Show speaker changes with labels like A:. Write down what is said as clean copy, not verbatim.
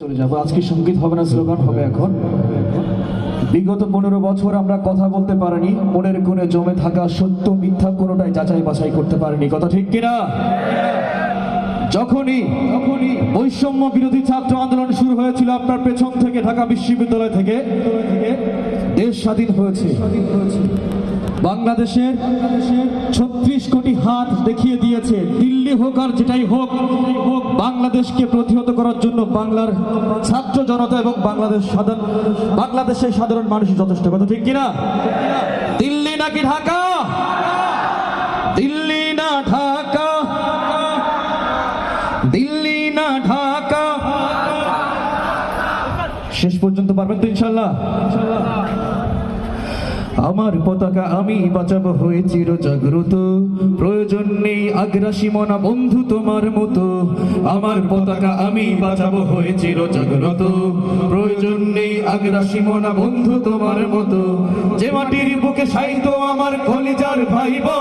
A: চলে যাব। আজকে সঙ্গীত হবে না, স্লোগান হবে। এখন বিগত 15 বছর আমরা কথা বলতে পারিনি, মনের কোণে জমে থাকা সত্য মিথ্যা কোনোটাই যাচাই বাছাই করতে পারিনি। কথা ঠিক কিনা? যখনই বৈষম্য বিরোধী ছাত্র আন্দোলন শুরু হয়েছিল আপনার পেছন থেকে, ঢাকা বিশ্ববিদ্যালয় থেকে, দেশ স্বাধীন হয়েছে। বাংলাদেশের 36 কোটি হাত দেখিয়ে দিয়েছে। দিল্লি হোক আর যেটাই হোক, বাংলাদেশকে প্রতিহত করার জন্য বাংলার ছাত্র জনতা এবং বাংলাদেশের সাধারণ মানুষ যথেষ্ট। কথা ঠিক কিনা? দিল্লি নাকি ঢাকা? দিল্লি না ঢাকা? দিল্লি না ঢাকা? শেষ পর্যন্ত পারবেন তো ইনশাল্লাহ? আমার পতাকা আমি বাঁচাবো হয়ে চির জাগ্রত, প্রয়োজন নেই আগ্রাসী মনা বন্ধু তোমার মতো। আমার পতাকা আমি বাঁচাবো হয়ে চির জাগ্রত, প্রয়োজন নেই আগ্রাসী মনা বন্ধু তোমার মতো। যে মাটির বুকে সাইতো আমার কলিজার ভাইবো।